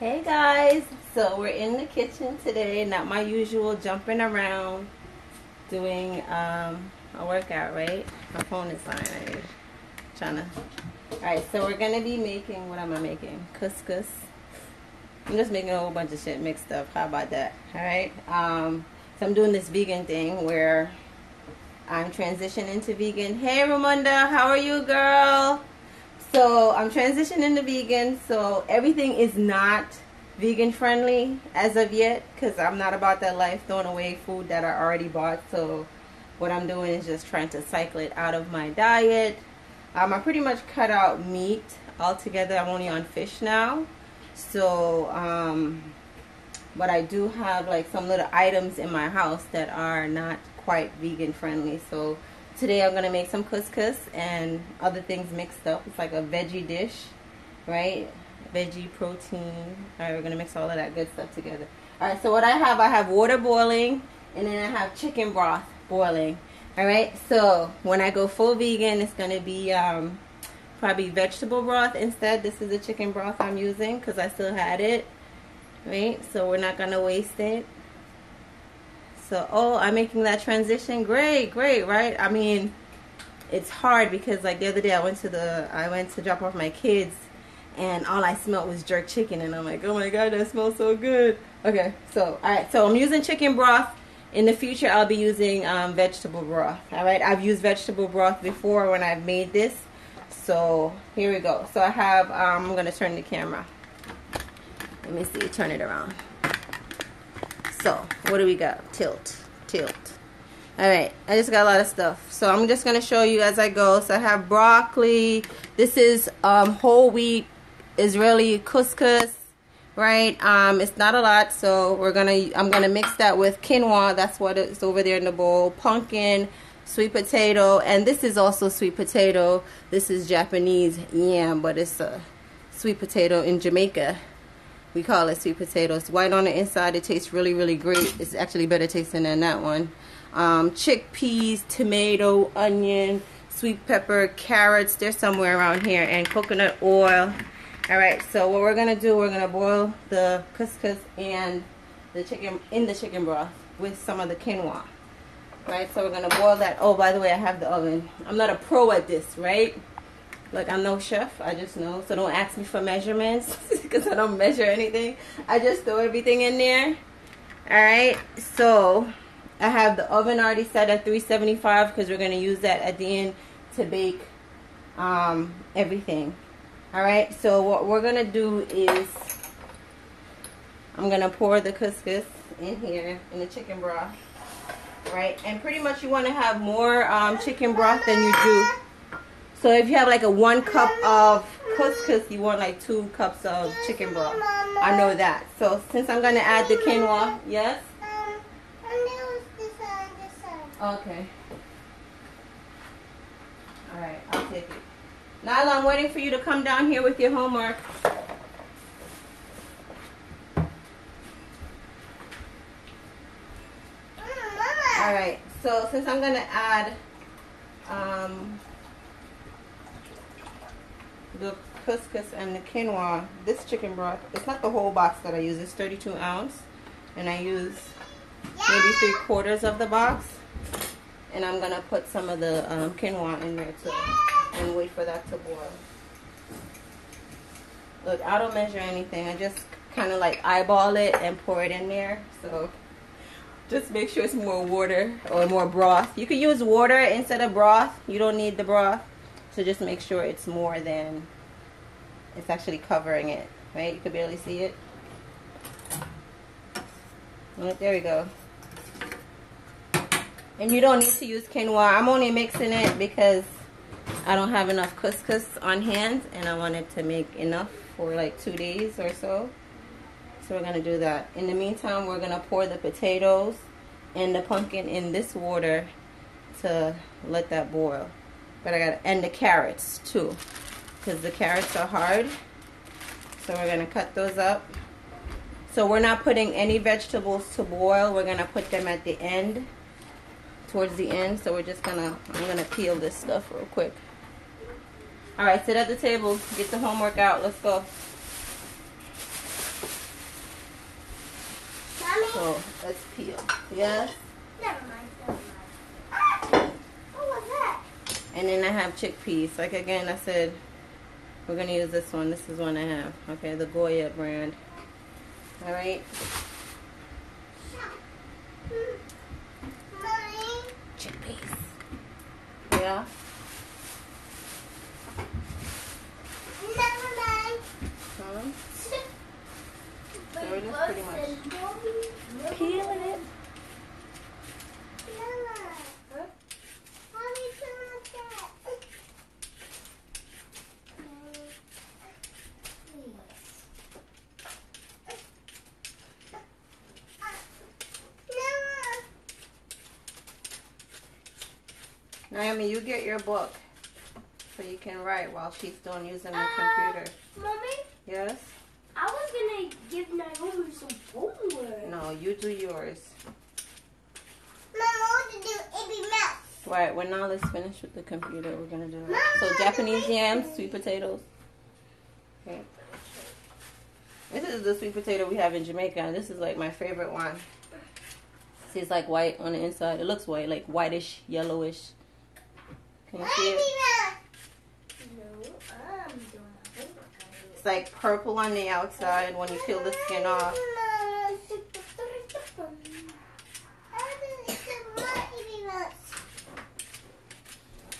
Hey guys, so we're in the kitchen today, not my usual jumping around doing a workout, right? My phone is on, I'm trying to. Alright, so we're gonna be making, what am I making? Couscous. I'm just making a whole bunch of shit mixed up. How about that? Alright, so I'm doing this vegan thing where I'm transitioning to vegan. Hey Ramunda, how are you, girl? So I'm transitioning to vegan, so everything is not vegan friendly as of yet, because I'm not about that life throwing away food that I already bought. So what I'm doing is just trying to cycle it out of my diet. I pretty much cut out meat altogether. I'm only on fish now. So but I do have like some little items in my house that are not quite vegan friendly. So today I'm going to make some couscous and other things mixed up. It's like a veggie dish, right? Veggie protein. Alright, we're going to mix all of that good stuff together. Alright, so what I have water boiling, and then I have chicken broth boiling. Alright, so when I go full vegan, it's going to be probably vegetable broth instead. This is the chicken broth I'm using because I still had it. Right, so we're not going to waste it. So, oh, I'm making that transition. Great, right? I mean, it's hard because like the other day I went to drop off my kids, and all I smelled was jerk chicken, and I'm like, oh my god, that smells so good. Okay, so all right, so I'm using chicken broth. In the future, I'll be using vegetable broth. All right, I've used vegetable broth before when I've made this. So here we go. So I have. I'm gonna turn the camera. Let me see. Turn it around. So, what do we got? Tilt. Alright, I just got a lot of stuff. So, I'm just going to show you as I go. So, I have broccoli. This is whole wheat Israeli couscous, right? It's not a lot, so I'm going to mix that with quinoa. That's what is over there in the bowl. Pumpkin, sweet potato, and this is also sweet potato. This is Japanese yam, but it's a sweet potato in Jamaica. We call it sweet potatoes. White on the inside. It tastes really, really great. It's actually better tasting than that one. Chickpeas, tomato, onion, sweet pepper, carrots. They're somewhere around here. And coconut oil. Alright, so what we're going to do, we're going to boil the couscous and the chicken in the chicken broth with some of the quinoa. Right, so we're going to boil that. Oh, by the way, I have the oven. I'm not a pro at this, right? Like, I'm no chef, I just know. So don't ask me for measurements because I don't measure anything. I just throw everything in there. Alright, so I have the oven already set at 375 because we're going to use that at the end to bake everything. Alright, so what we're going to do is I'm going to pour the couscous in here in the chicken broth. Right, and pretty much you want to have more chicken broth than you do. So if you have like a 1 cup of couscous, you want like 2 cups of chicken broth. I know that. So since I'm going to add the quinoa, yes? Okay. Alright, I'll take it. Nyla, I'm waiting for you to come down here with your homework. Alright, so since I'm going to add the couscous and the quinoa, this chicken broth, it's not the whole box that I use, it's 32 ounce, and I use maybe 3/4 of the box, and I'm gonna put some of the quinoa in there too and wait for that to boil. Look, I don't measure anything, I just kind of like eyeball it and pour it in there. So just make sure it's more water or more broth. You could use water instead of broth, you don't need the broth. So just make sure it's more than it's actually covering it, right? You can barely see it. Right, there we go. And you don't need to use quinoa. I'm only mixing it because I don't have enough couscous on hand, and I wanted to make enough for like 2 days or so. So we're gonna do that. In the meantime, we're gonna pour the potatoes and the pumpkin in this water to let that boil. But and the carrots too, because the carrots are hard. So we're gonna cut those up. So we're not putting any vegetables to boil. We're gonna put them at the end, towards the end. So we're just I'm gonna peel this stuff real quick. All right, sit at the table, get the homework out. Let's go. So let's peel. Yes? Never mind. What was that? And then I have chickpeas. Like again, I said, we're going to use this one. This is one I have. Okay, the Goya brand. Alright. Chickpeas. Yeah? Never mind. Huh? So it is pretty much peeling it. Naomi, you get your book so you can write while she's doing using the computer. Mommy? Yes? I was gonna give Naomi some homework. No, you do yours. Mom, I want to do AB Math. Right, when Nala's finished with the computer, we're going to do that. So Japanese yams, sweet potatoes. Okay. This is the sweet potato we have in Jamaica. This is like my favorite one. See, it's like white on the inside. It looks white, like whitish, yellowish. Can you see it? No, I'm doing homework. It's like purple on the outside when you peel the skin off.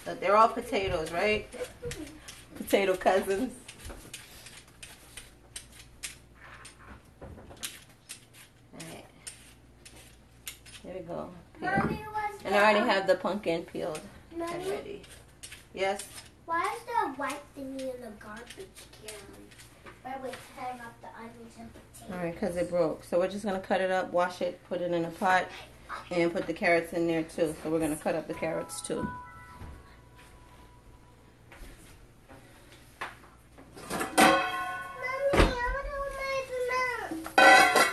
But they're all potatoes, right? Potato cousins. Alright. There we go. Mommy, And I already have the pumpkin peeled and Mommy? ready. Yes? Why is there a white thingy in the garbage can? Why we hang up the onions and potatoes? Alright, because it broke. So we're just going to cut it up, wash it, put it in a pot, and put the carrots in there too. So we're going to cut up the carrots too.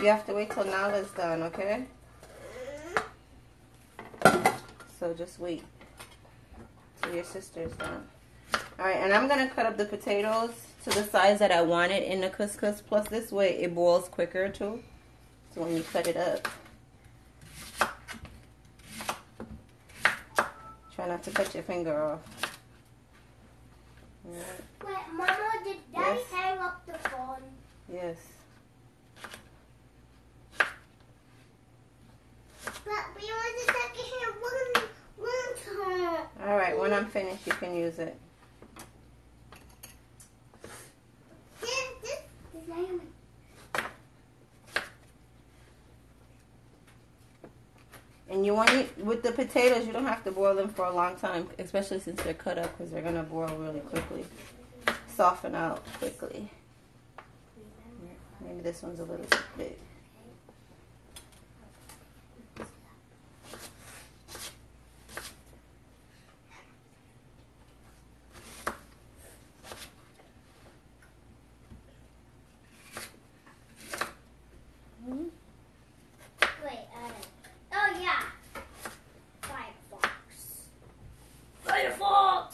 You have to wait till Nala's done, okay? So just wait till your sister's done. Alright, and I'm going to cut up the potatoes to the size that I want it in the couscous. Plus this way it boils quicker too. So when you cut it up, try not to cut your finger off. Alright. Wait, Mama, did Daddy Yes. hang up the phone? Yes. But we want to take it here one time. Alright, when I'm finished you can use it. This is Naomi. And you want it with the potatoes, you don't have to boil them for a long time, especially since they're cut up, because they're going to boil really quickly. Soften out quickly. Maybe this one's a little bit big. Wait, oh yeah. Firefox. Firefox!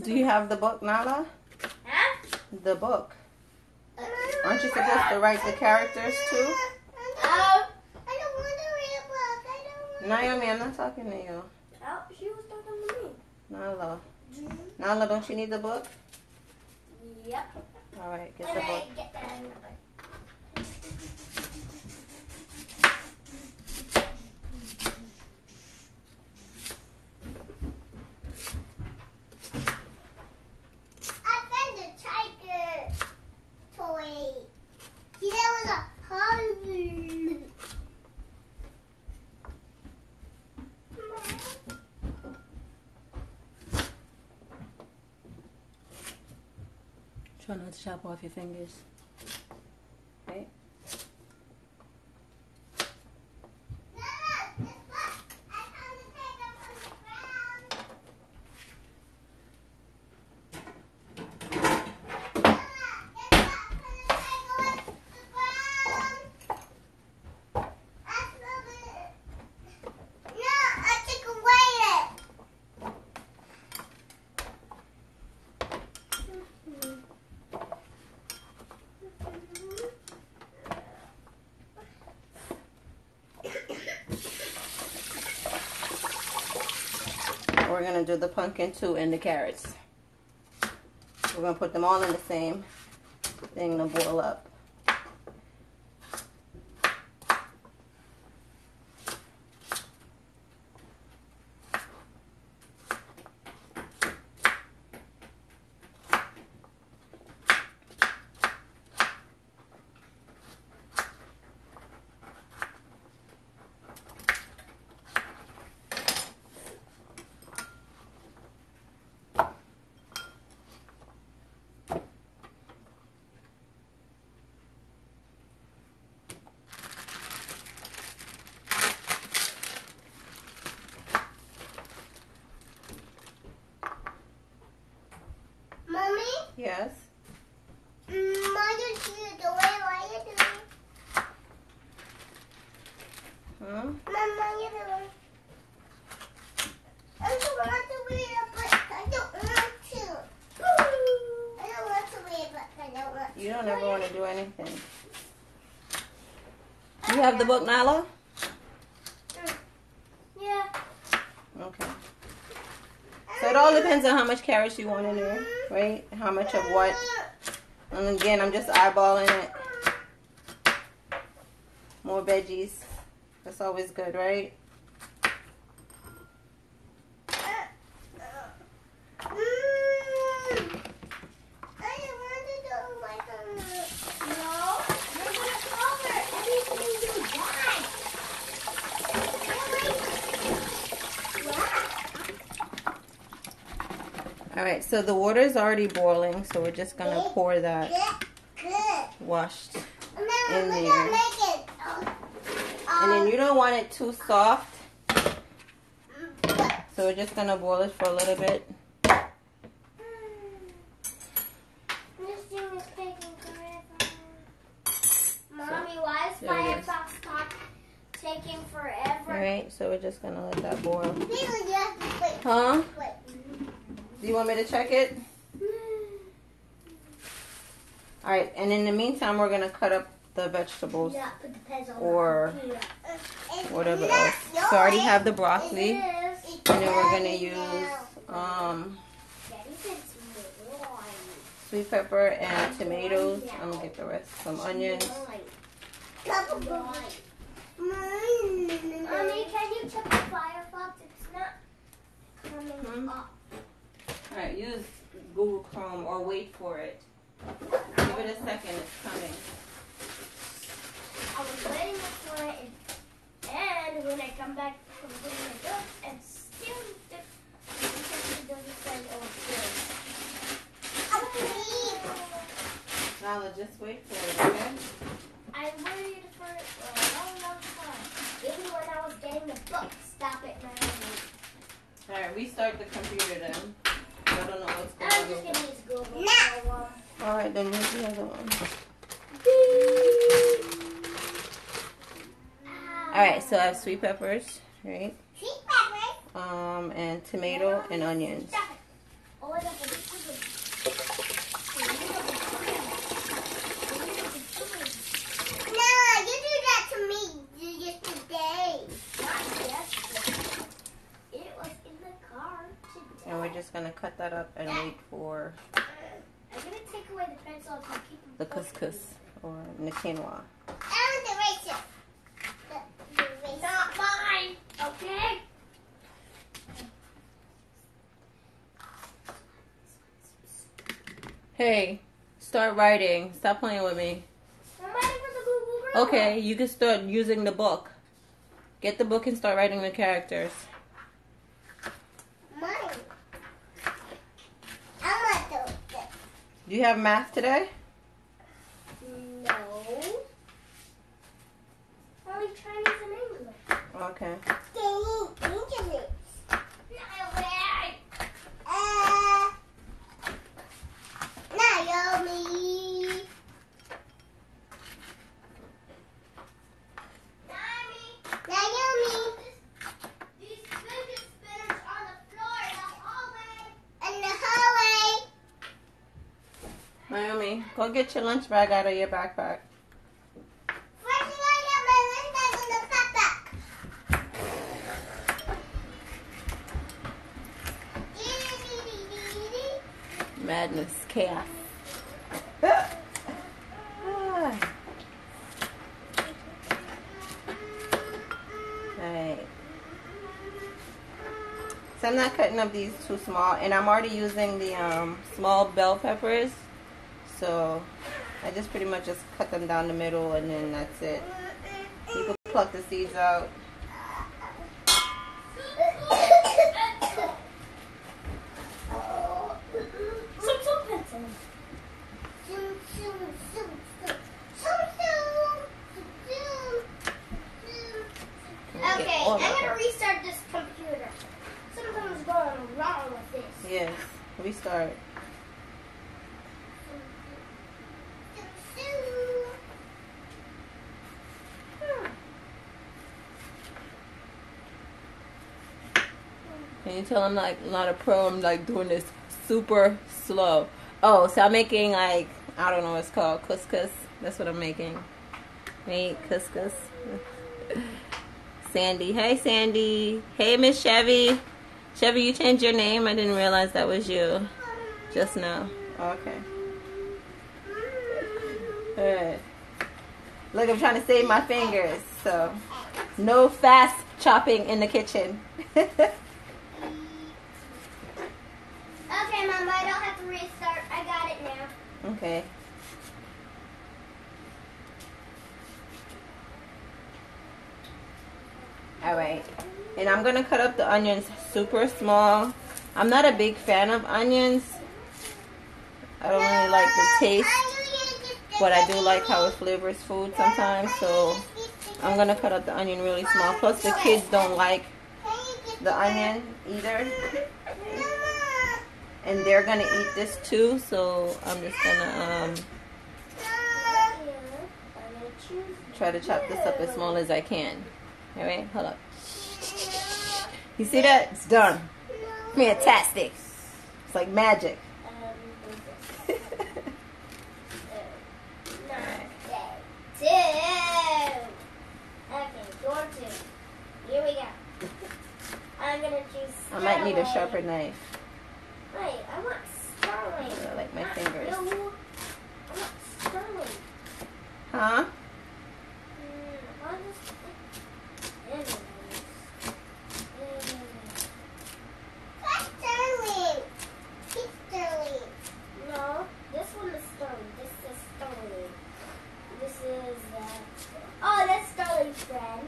Do you have the book, Nala? Huh? The book. Aren't you supposed to write the characters too? I don't want to read a book. I don't want Naomi, I'm not talking to you. Oh, she was talking to me. Nala. Nala, don't you need the book? Yep. Alright, get the book. Get that in the book. I found the tiger toy. See, that was a puzzle. Try not to chop off your fingers. Okay. we're going to do the pumpkin too and the carrots. We're going to put them all in the same thing to boil up. Yes. What are you doing? What are you doing? Huh? Mom, what are you doing? I don't want to read a book. I don't want to. I don't want to read a book. I don't want to. You don't ever want to do anything. You have the book, Nyla? Yeah. Okay. So it all depends on how much carrots you want in there, right? How much of what. And again, I'm just eyeballing it. More veggies. That's always good, right? Alright, so the water is already boiling, so we're just going to pour that washed in there. And then you don't want it too soft, so we're just going to boil it for a little bit. This thing is taking forever. Mommy, why is Firefox taking forever? Alright, so we're just going to let that boil. Wait. Huh? Wait. Do you want me to check it? Alright, and in the meantime, we're going to cut up the vegetables or whatever else. So I already have the broccoli, and then we're going to use sweet pepper and tomatoes. I'm going to get the rest, some onions. Mommy, can you check the Firefox? It's not coming up. Alright, use Google Chrome or wait for it. Give it a second, it's coming. I was waiting for it, and when I come back from doing the book, and still it doesn't send Now just wait for it, okay? I waited for it for a long time. Even when I was getting the book, stop it now. Alright, restart the computer then. I don't know what's going I'm on. just going to use Google. Alright, then use the other one. Alright, so I have sweet peppers, right? Sweet peppers? And tomato and onions. And we're just going to cut that up and wait for I'm going to take away the pencil and keep the couscous or the quinoa. And the eraser. Not mine, okay? Hey, start writing. Stop playing with me. I'm writing for the Google Girl. Okay, you can start using the book. Get the book and start writing the characters. Mine. I want to do this. Do you have math today? No. Only Chinese and English. Okay. English. Naomi. Naomi. These fidget spinners on the floor in the hallway. In the hallway. Naomi, go get your lunch bag out of your backpack. First, you gotta get my lunch bag in the backpack. Madness, chaos. Alright. So I'm not cutting up these too small, and I'm already using the small bell peppers. So I just pretty much just cut them down the middle, and then that's it. You can pluck the seeds out. Okay, I'm gonna restart this computer. Something's going wrong with this. Yes, restart. Can you tell I'm like not a pro? I'm like doing this super slow. Oh, so I'm making like, I don't know what it's called, couscous. That's what I'm making. Make couscous. Sandy. Hey, Sandy. Hey, Miss Chevy. Chevy, you changed your name? I didn't realize that was you just now. Okay. Alright. Look, I'm trying to save my fingers. So, no fast chopping in the kitchen. Okay, Mama, I don't have to restart. I got it now. Okay. Alright. And I'm going to cut up the onions super small. I'm not a big fan of onions. I don't really like the taste. But I do like how it flavors food sometimes. So I'm going to cut up the onion really small. Plus the kids don't like the onion either. And they're going to eat this too, so I'm just going to try to chop this up as small as I can. Alright, hold up. You see that? It's done. Fantastic. It's like magic. Here we go. I'm going to choose. I might need a sharper knife. Wait, I want sterling. I like my fingers. No, I want sterling. Huh? No, this one is sterling. This is sterling. This is, oh, that's sterling's friend.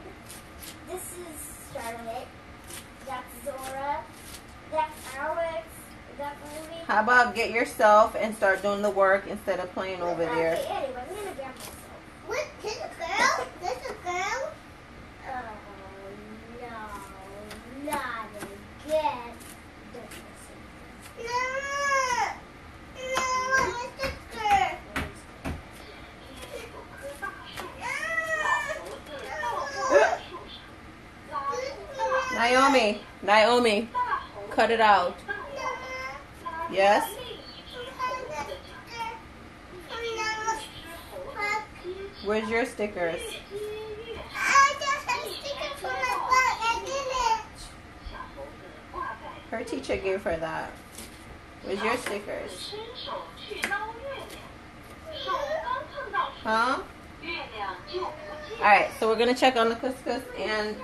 This is Charlotte. That's Zora. That's Alex. How about get yourself and start doing the work instead of playing over there? Okay, anyway, I'm gonna grab myself. What? This a girl? This a girl? No, not again. Naomi, cut it out. Yes? Where's your stickers? I just had stickers for my butt. I didn't. Her teacher gave her that. Where's your stickers? Huh? Alright, so we're going to check on the couscous and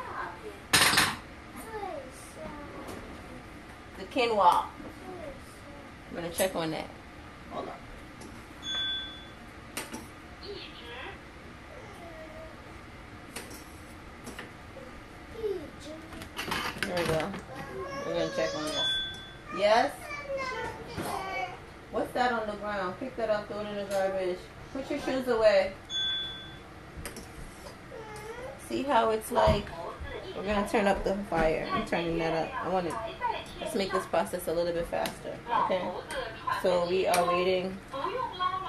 the quinoa. I'm going to check on that. Hold on. There we go. We're going to check on this. Yes? What's that on the ground? Pick that up, throw it in the garbage. Put your shoes away. See how it's like? We're going to turn up the fire. I'm turning that up. Let's make this process a little bit faster. Okay? So we are waiting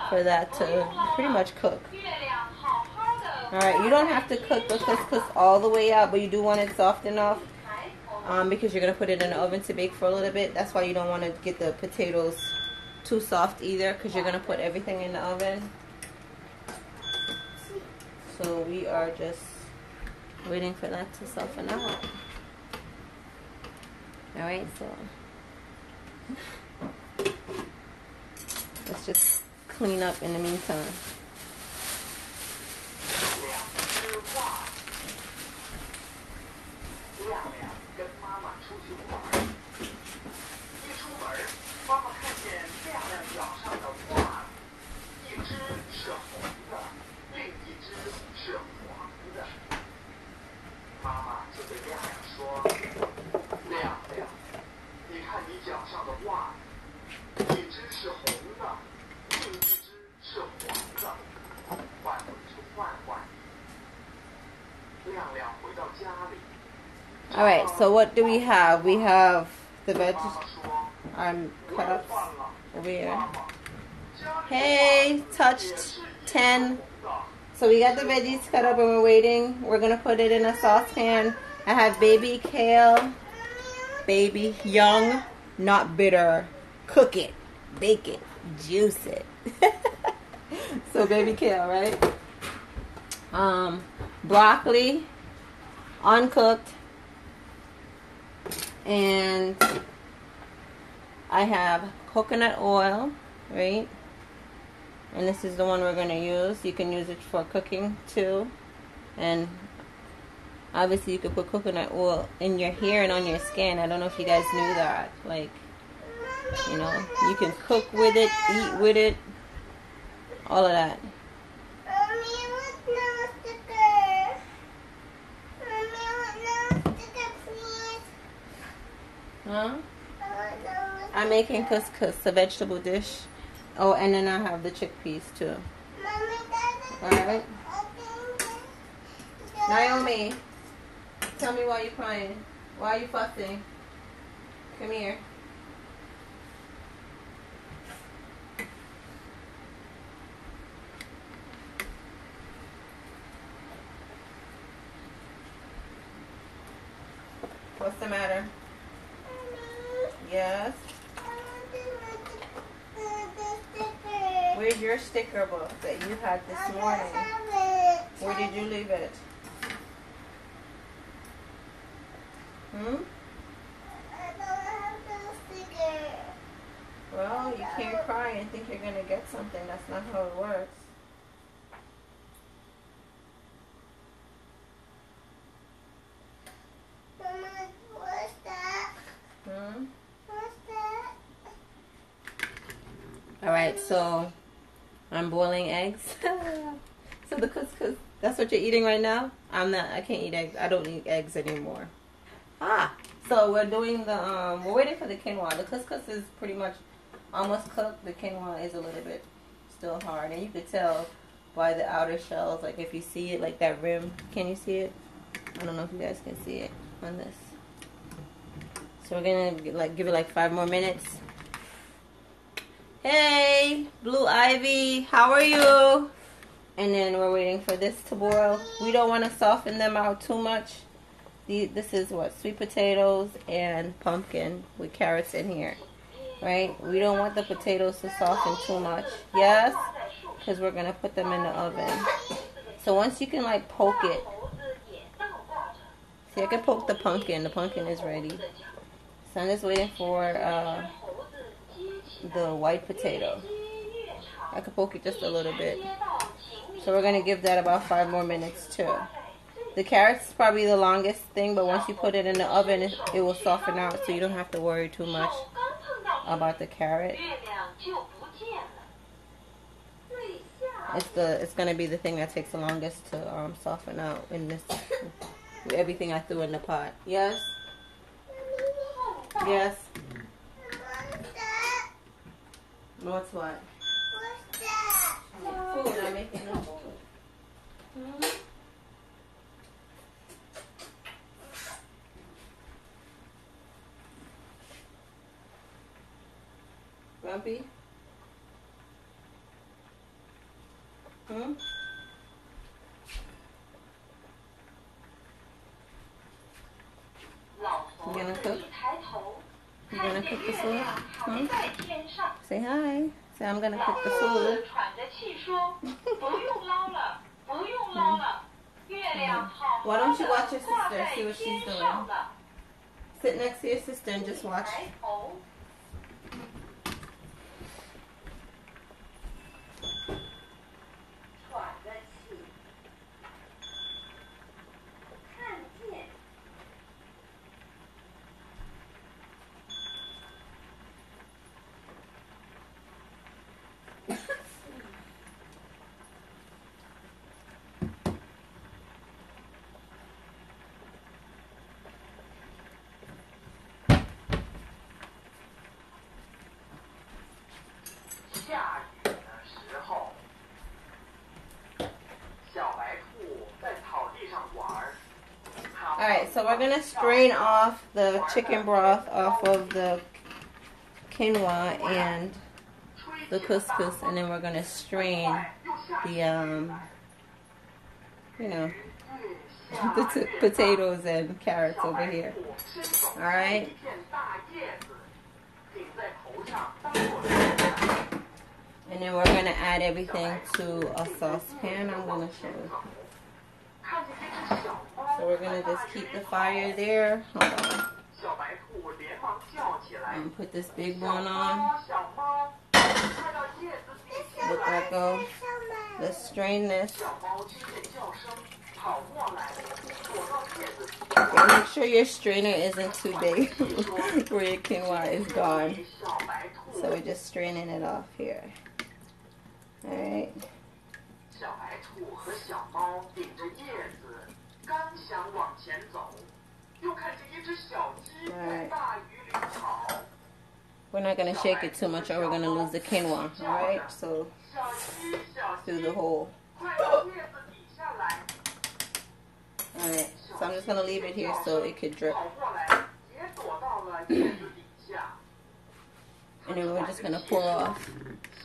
for that to pretty much cook. Alright, you don't have to cook the couscous all the way out, but you do want it soft enough because you're going to put it in the oven to bake for a little bit. That's why you don't want to get the potatoes too soft either, because you're going to put everything in the oven. So we are just waiting for that to soften out. Alright, so just clean up in the meantime. All right, so what do we have? We have the cut ups over here. Hey, touched 10. So we got the veggies cut up and we're waiting. We're gonna put it in a saucepan. I have baby kale, baby young, not bitter. Cook it, bake it, juice it. So baby kale, right? Broccoli, uncooked. And I have coconut oil, right? And this is the one we're going to use. You can use it for cooking too. And obviously you could put coconut oil in your hair and on your skin. I don't know if you guys knew that. Like, you know, you can cook with it, eat with it, all of that. Huh? I'm making couscous, a vegetable dish. Oh, and then I have the chickpeas too. Alright? Naomi, tell me why you're crying. Why are you fussing? Come here. What's the matter? Yes. Where's your sticker book that you had this morning? Where did you leave it? Hmm? I don't have the sticker. Well, you can't cry and think you're going to get something. That's not how it works. Mama, what's that? Hmm? What's that? Alright, so I'm boiling eggs. So the couscous, that's what you're eating right now? I can't eat eggs. I don't eat eggs anymore. So we're doing we're waiting for the quinoa. The couscous is pretty much almost cooked. The quinoa is a little bit still hard. And you could tell by the outer shells, like if you see it, like that rim. Can you see it? I don't know if you guys can see it on this. So we're gonna give it like 5 more minutes. Hey, Blue Ivy, how are you? And then we're waiting for this to boil. We don't want to soften them out too much. This is what, sweet potatoes and pumpkin with carrots in here, right? We don't want the potatoes to soften too much. Yes, because we're gonna put them in the oven. So once you can like poke it, see, I can poke the pumpkin. The pumpkin is ready. So I'm just waiting for the white potato. I could poke it just a little bit. So we're gonna give that about 5 more minutes too. The carrots is probably the longest thing, but once you put it in the oven, it will soften out, so you don't have to worry too much about the carrot. It's gonna be the thing that takes the longest to soften out in this. Everything I threw in the pot. Yes. Yes. What's what? What's that? Food. I'm making the food. Hmm? Grumpy? Hmm? You gonna cook? You gonna cook the food? Hmm? Say hi. Say I'm gonna cook the food. Why don't you watch your sister? See what she's doing. Sit next to your sister and just watch. Alright, so we're going to strain off the chicken broth off of the quinoa and the couscous, and then we're going to strain the, you know, the potatoes and carrots over here. Alright? And then we're going to add everything to a saucepan. I'm going to show you. So we're going to just keep the fire there. Hold on. And put this big one on. Let that go. Let's strain this. Okay, make sure your strainer isn't too big where your quinoa is gone. So we're just straining it off here. Alright. Alright. We're not going to shake it too much or we're going to lose the quinoa. Alright, so through the hole. Alright, so I'm just going to leave it here so it could drip. And then we're just going to pour off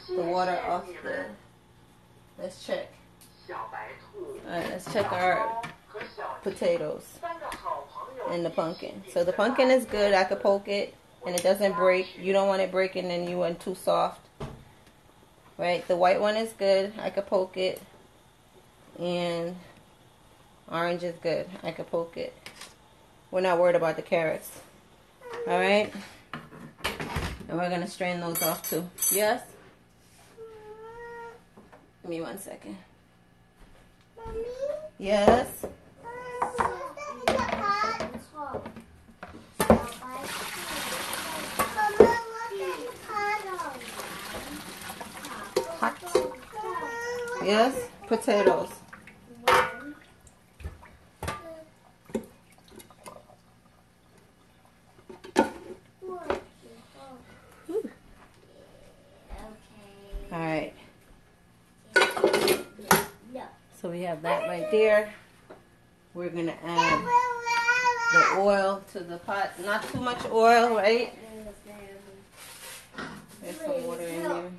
the water off the... Let's check. Alright, let's check our potatoes and the pumpkin. So the pumpkin is good. I could poke it and it doesn't break. You don't want it breaking and you want too soft. Right? The white one is good. I could poke it. And orange is good. I could poke it. We're not worried about the carrots. Alright? And we're going to strain those off too. Yes? Give me 1 second. Mommy? Yes? Hot. Yes? Potatoes. Alright. So we have that right there. We're going to add the oil to the pot. Not too much oil, right? There's some water in there.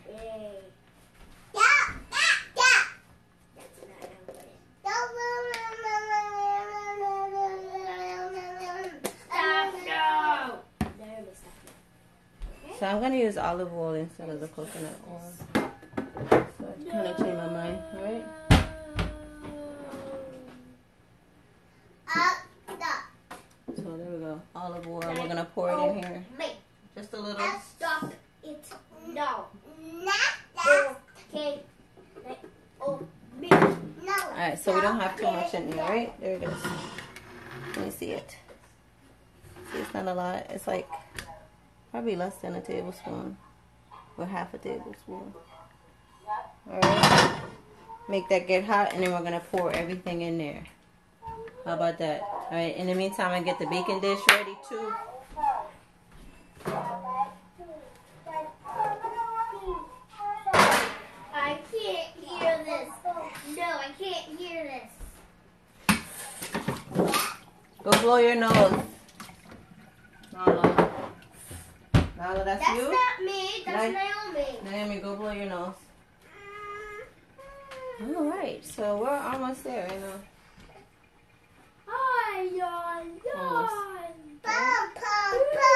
So I'm going to use olive oil instead of the coconut oil. So I kind of changed my mind, alright? So there we go. Olive oil. We're going to pour it in here. Just a little. Stop it. No. Okay. Alright, so we don't have too much in there, right? There it is. Let me see it. See, it's not a lot. It's like probably less than a tablespoon or half a tablespoon. Alright. Make that get hot and then we're going to pour everything in there. How about that? Alright, in the meantime, I get the baking dish ready too. I can't hear this. No, I can't hear this. Go blow your nose. Nala. Nala, that's you? That's not me. That's Naomi. Naomi, go blow your nose. Alright, so we're almost there right now.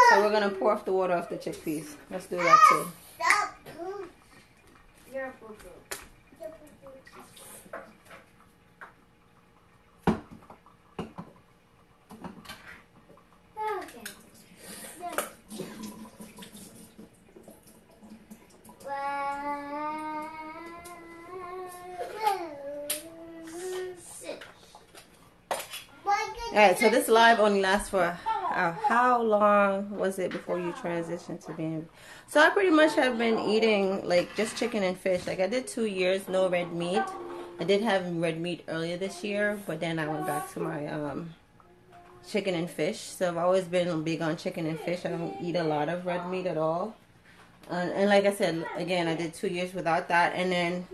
So we're gonna pour off the water off the chickpeas. Let's do that too. You're a poo-poo. Okay. Alright, so this live only lasts for how long was it before you transitioned to being... So I pretty much have been eating like just chicken and fish. Like I did 2 years, no red meat. I did have red meat earlier this year, but then I went back to my chicken and fish. So I've always been big on chicken and fish. I don't eat a lot of red meat at all. And like I said, again, I did 2 years without that. And then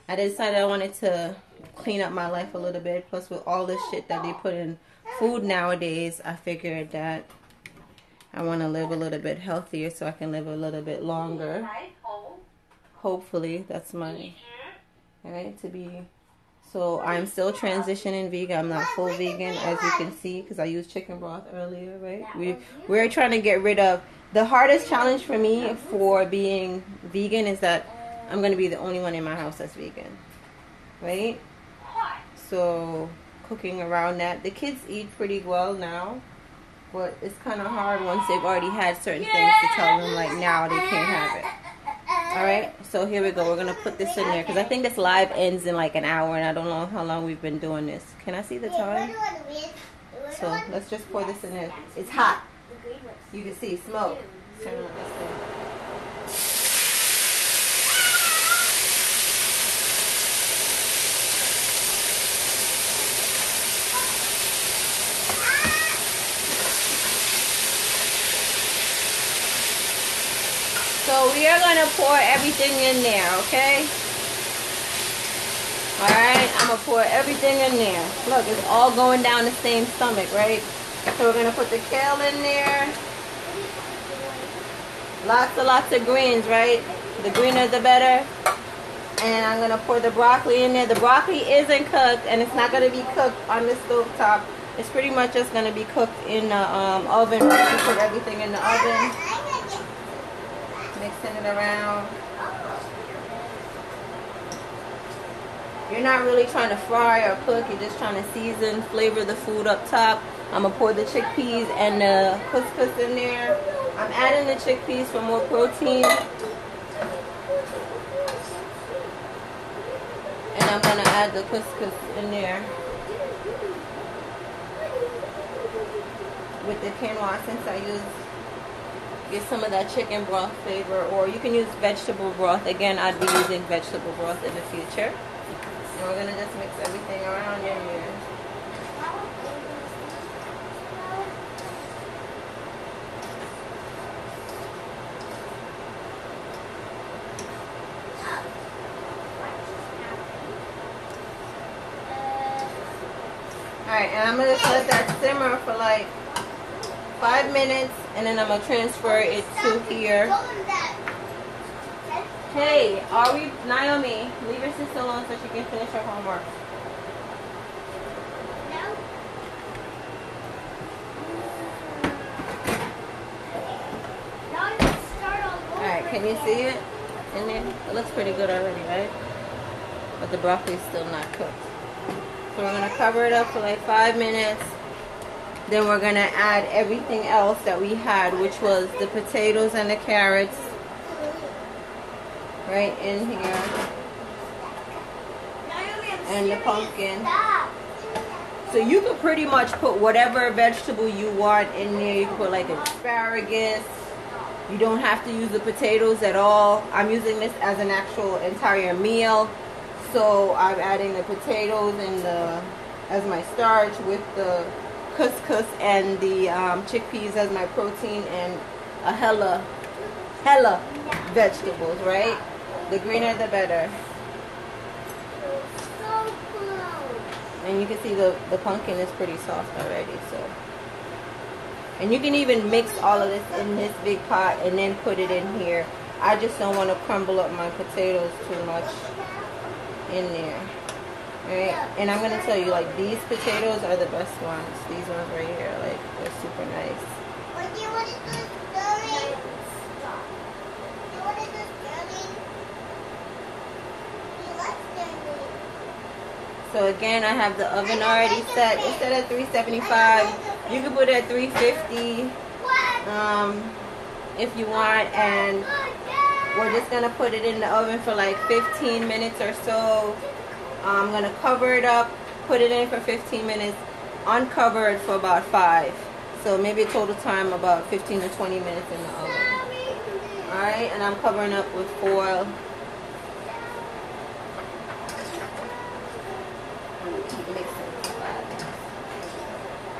I decided I wanted to clean up my life a little bit. Plus with all this shit that they put in food nowadays, I figured that I want to live a little bit healthier so I can live a little bit longer. Hopefully, that's my, to be. So I'm still transitioning vegan. I'm not full vegan, as you can see, because I used chicken broth earlier, right? We're trying to get rid of, the hardest challenge for me for being vegan is that I'm going to be the only one in my house that's vegan, right? So cooking around that. The kids eat pretty well now, but it's kind of hard once they've already had certain things to tell them, like, now they can't have it. Alright, so here we go. We're going to put this in there because I think this live ends in like an hour and I don't know how long we've been doing this. Can I see the time? So let's just pour this in there. It's hot. You can see smoke. Turn on this thing. So we are going to pour everything in there, okay? Alright, I'm going to pour everything in there. Look, it's all going down the same stomach, right? So we're going to put the kale in there. Lots of greens, right? The greener the better. And I'm going to pour the broccoli in there. The broccoli isn't cooked, and it's not going to be cooked on the stove top. It's pretty much just going to be cooked in the oven. We put everything in the oven. Mixing it around. You're not really trying to fry or cook. You're just trying to season, flavor the food up top. I'm going to pour the chickpeas and the couscous in there. I'm adding the chickpeas for more protein. And I'm going to add the couscous in there. With the quinoa, since I get some of that chicken broth flavor, or you can use vegetable broth. Again, I'd be using vegetable broth in the future. And we're going to just mix everything around in here. Alright, and I'm going to just let that simmer for like 5 minutes, and then I'm going to transfer it to here. Hey, Naomi, leave your sister alone so she can finish her homework. Alright, can you see it in there? It looks pretty good already, right? But the broccoli is still not cooked. So we're going to cover it up for like 5 minutes. Then we're going to add everything else that we had, which was the potatoes and the carrots right in here. And the pumpkin. So you can pretty much put whatever vegetable you want in there. You can put like asparagus. You don't have to use the potatoes at all. I'm using this as an actual entire meal. So I'm adding the potatoes and as my starch, with the couscous and the chickpeas as my protein, and a hella vegetables, right? The greener the better. And you can see the pumpkin is pretty soft already. So, and you can even mix all of this in this big pot and then put it in here. I just don't want to crumble up my potatoes too much in there. Right? And I'm going to tell you, like, these potatoes are the best ones. These ones right here, like, they're super nice. What do you want to do, Sterling? You want to do Sterling? You like Sterling? So again, I have the oven already set. It's set at 375. You can put it at 350 if you want. And we're just going to put it in the oven for like 15 minutes or so. I'm going to cover it up, put it in for 15 minutes, uncover it for about 5. So maybe a total time about 15 to 20 minutes in the oven. Alright, and I'm covering up with foil.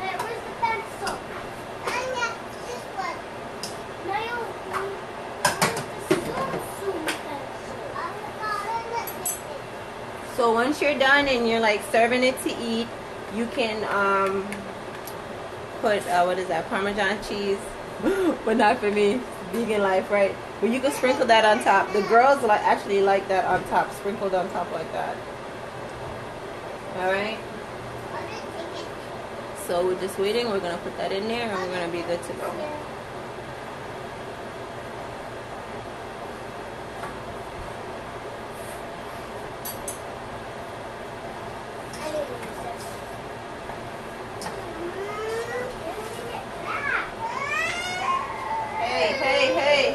Where's the pencil? This one. So once you're done and you're like serving it to eat, you can put what is that, Parmesan cheese, but not for me. Vegan life, right? But you can sprinkle that on top. The girls actually like that on top, sprinkled on top like that. All right. So we're just waiting. We're gonna put that in there, and we're gonna be good to go.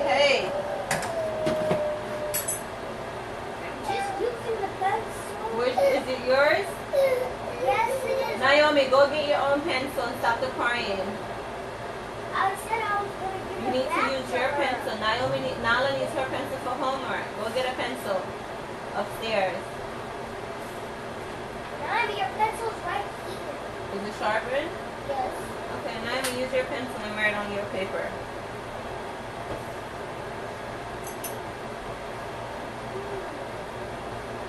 Hey. Just using the pencil. Is it yours? Yes, it is. Naomi, go get your own pencil and stop the crying. I said I was going to You need to use your pencil. Nala needs her pencil for homework. Go get a pencil upstairs. Naomi, your pencil's right here. Is it sharpened? Yes. Okay, Naomi, use your pencil and write on your paper.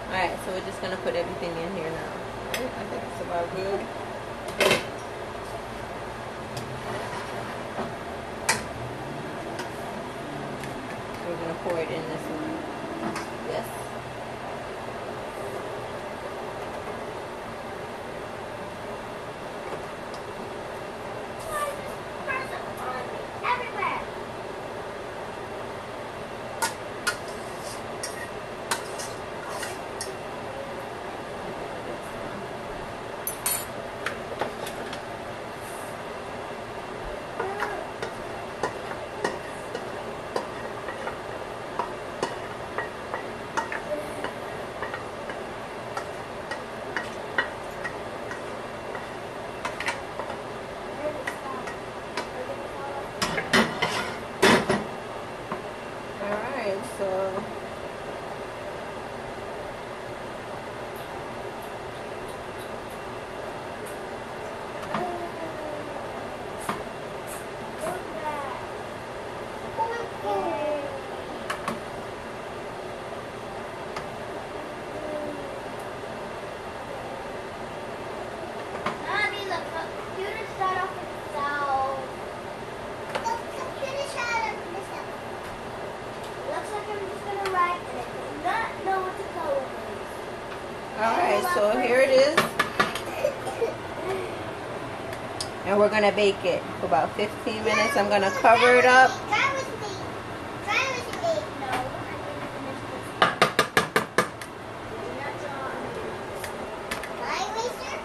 Alright, so we're just going to put everything in here now. Right? I think it's about good. We're going to pour it in this one. Yes. Everywhere. Alright, so so here it is. And we're going to bake it for about 15 minutes. I'm going to cover it up. Try with me. Try with me. No, I'm going to finish this. That's all. Bye, Waster.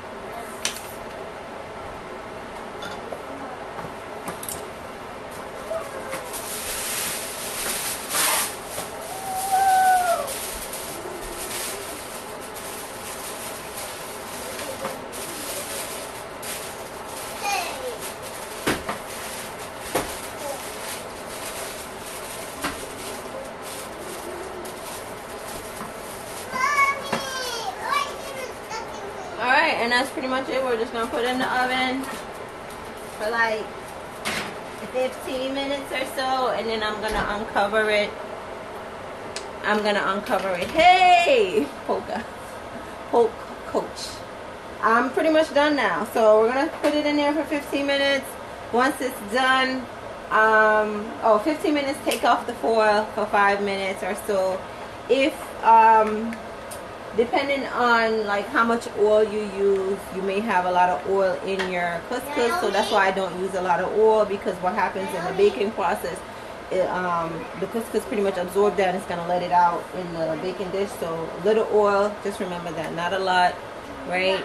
Alright, and that's pretty much it. We're just going to put it in the oven for like 15 minutes or so, and then I'm going to uncover it. Hey! Polk Coach. I'm pretty much done now. So we're going to put it in there for 15 minutes. Once it's done, 15 minutes, take off the foil for 5 minutes or so. If depending on like how much oil you use, you may have a lot of oil in your couscous, so that's why I don't use a lot of oil, because what happens in the baking process, the couscous pretty much absorbs that and it's gonna let it out in the baking dish. So little oil, just remember that, not a lot, right?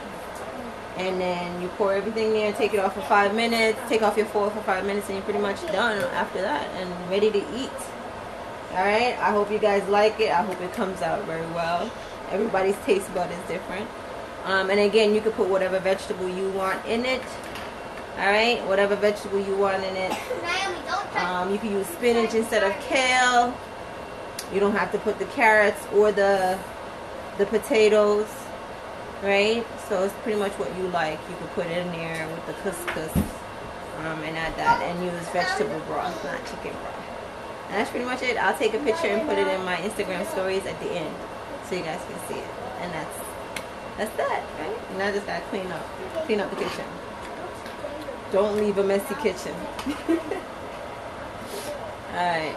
And then you pour everything there, take it off for 5 minutes, take off your foil for 5 minutes, and you're pretty much done after that and ready to eat. Alright, I hope you guys like it. I hope it comes out very well. Everybody's taste bud is different. And again, you can put whatever vegetable you want in it. Alright, whatever vegetable you want in it. You can use spinach instead of kale. You don't have to put the carrots or the potatoes. Right? So it's pretty much what you like. You can put it in there with the couscous and add that, and use vegetable broth, not chicken broth. And that's pretty much it. I'll take a picture and put it in my Instagram stories at the end, so you guys can see it. And that's that, right? And I just gotta clean up the kitchen. Don't leave a messy kitchen. Alright.